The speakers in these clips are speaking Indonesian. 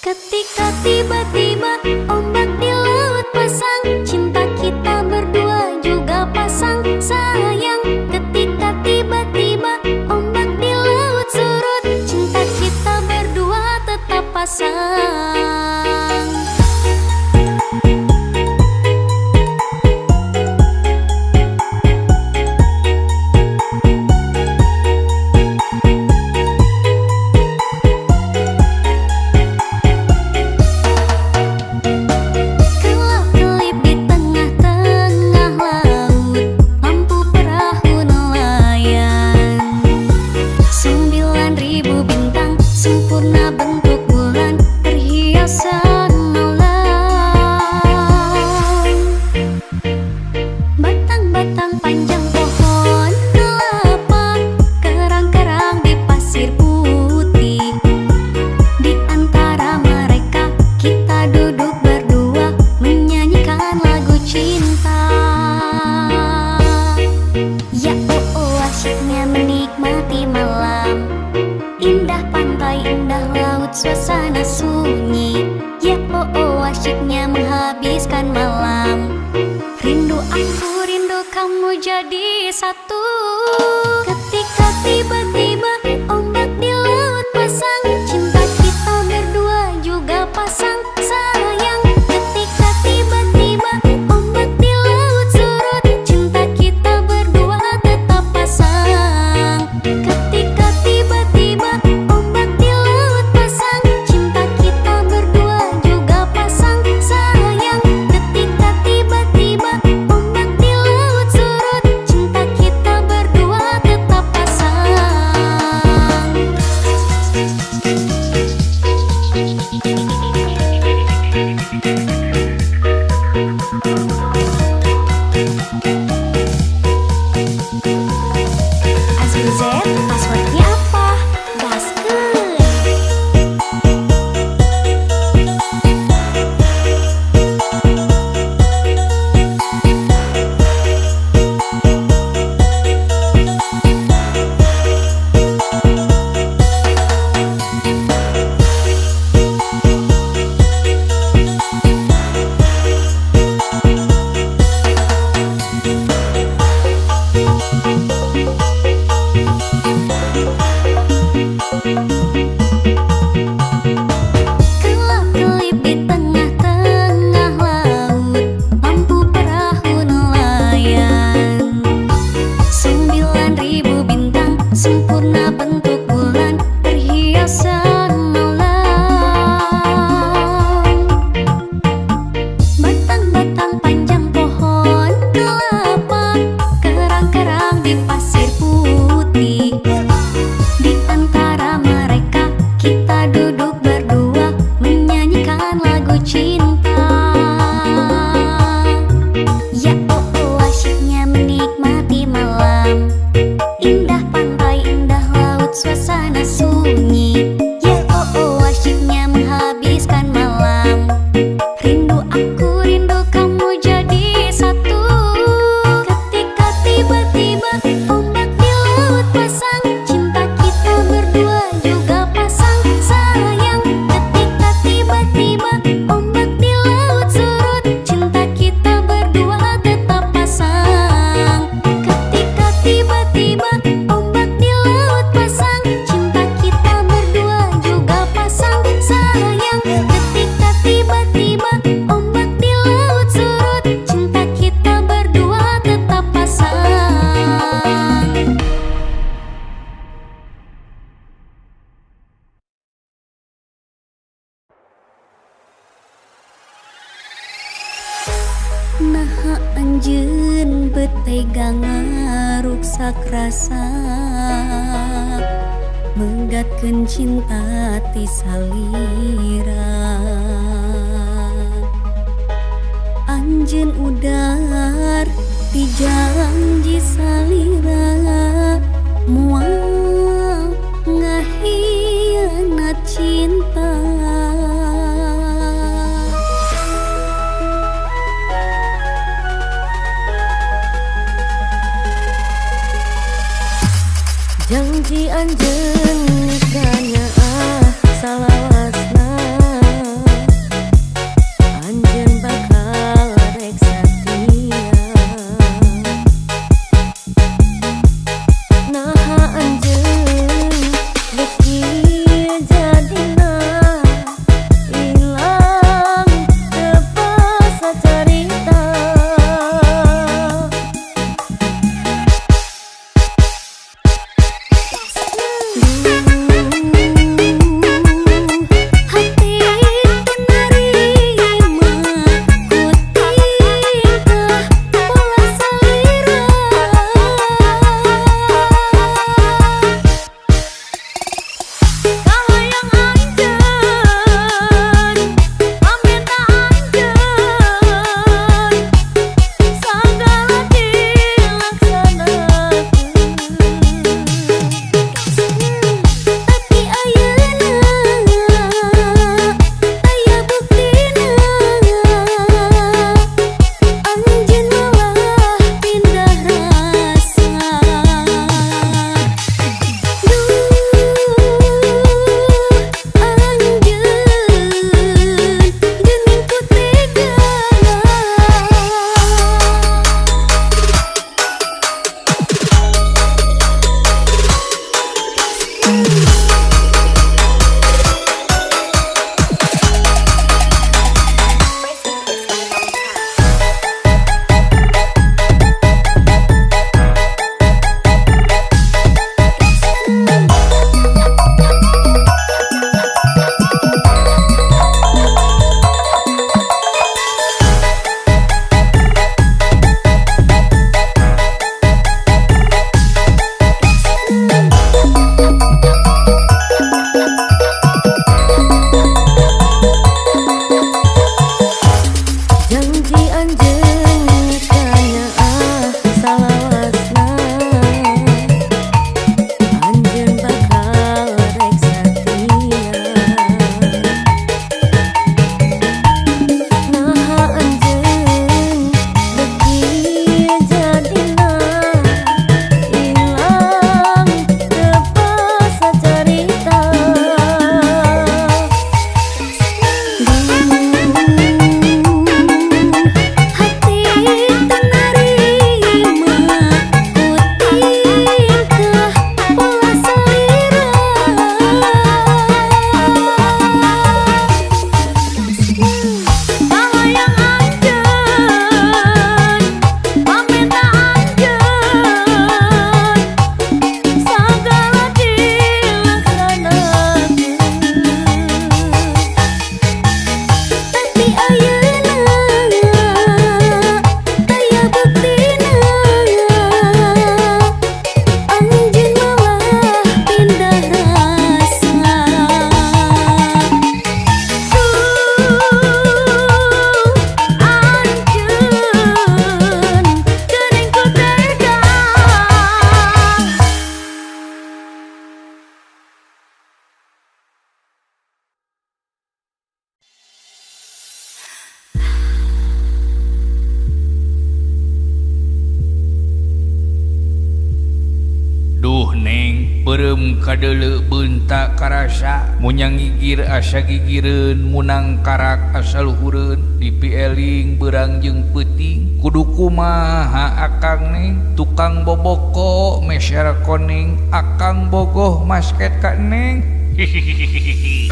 Ketika tiba-tiba ombak di laut pasang, cinta kita berdua juga pasang sayang. Ketika tiba-tiba ombak di laut surut, cinta kita berdua tetap pasang. Suasana sunyi, ya oh asyiknya menghabiskan malam. Rindu aku, rindu kamu jadi satu. Ketika tiba-tiba ombak di laut pasang, cinta kita berdua juga pasang sayang. Ketika tiba-tiba ombak di laut surut, cinta kita berdua tetap pasang. Ketika tiba-tiba ombak di laut pasang, cinta kita berdua juga pasang sayang. Ketika tiba-tiba ombak di laut surut, cinta kita berdua tetap pasang. Azizet, passwordnya apa? Gaskeun. Kelap-kelip di tengah-tengah laut, lampu perahu nelayan. 9.000 bintang, sempurna bentuk bulan, perhiasan malam. Batang-batang panjang pohon kelapa, kerang-kerang di pasir putih. Di antara mereka kita duduk berdua, menyanyikan lagu cinta. Ya oh asyiknya menikmati malam. Indah pantai, indah laut, suasana sunyi. Ya oh asyiknya menghabiskan malam. Rindu aku, rindu kamu jadi satu. Ketika tiba-tiba ombak di laut pasang, cinta kita berdua juga pasang sayang. Ketika tiba-tiba ombak di laut surut, cinta kita berdua tetap pasang. Ketika tiba-tiba ombak di laut pasang, cinta kita berdua juga pasang sayang. Ketika tiba-tiba ombak di laut surut, cinta kita berdua tetap pasang. Naha anjeun betega ngaruksak rasa, menggatkeun cinta ti salira. Anjeun udar ti janji salira, moal ngahianat cinta. Janji anjeun nikahnya salawasna. Belum kadele bentak karasa munyang gigir asa gigireun munang karak asal luhureun dipieling berang jeung peuting kudu kumaha akang neng tukang boboko mesyar koning akang bogoh masket ka neng hihihihi.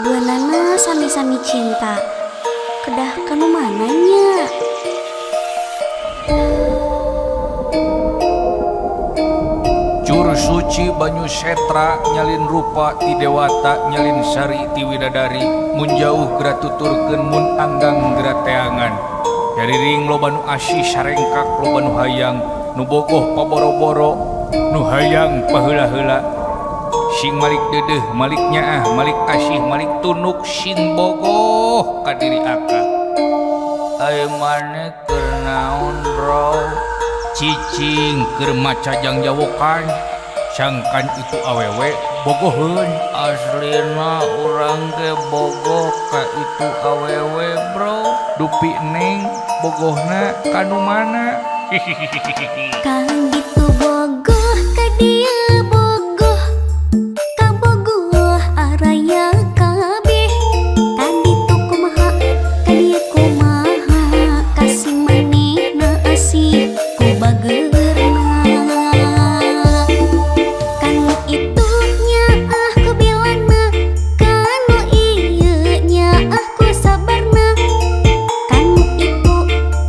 Duanana sami-sami cinta kedah kanu mananya. Jur suci banyu setra nyalin rupa ti dewata nyalin sari ti widadari mun jauh geura tuturkeun mun anggang geura teangan jariring loba nu asih sarengkak loba nu hayang nu bogoh paboro-boro nu hayang paheula-heula sing malik dedeh malik nyaah malik asih malik tunuk sing bogoh ka diri akak aya maneh keur naon bro cicing keur maca jang jawokan sangkan itu awewe bogoheun aslina urang ge bogoh ka itu awewe bro dupi neng bogohna kanu mana hihihihi Kang ditu bogoh ka dieu bogoh ka bogoh araya kabeh ka ditu kumaha ka dieu kumaha kasih manehna asih ku bageurna kan itu nyaah ku bilana kanu ieu nyaah ku sabarna kan itu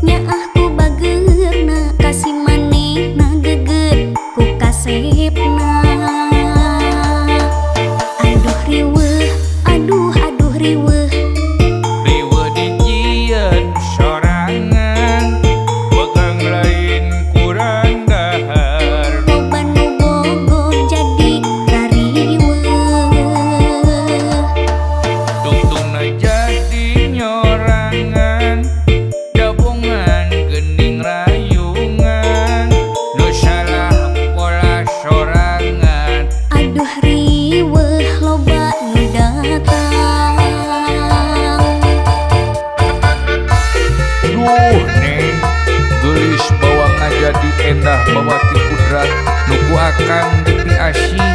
nyaah ku bageurna kasih manehna geger ku kasepna aduh riweuh aduh riweuh riweuh dijieun sorangan begang lain kurang dahar loba nu bogoh jadi rariweuh tungtungna jadi nyorangan gabungan gening rayungan nu salah pola sorangan aduh riweuh loba nu datang duh neng gelis bawang jadi endah bawati kudrat nuku akang depi asih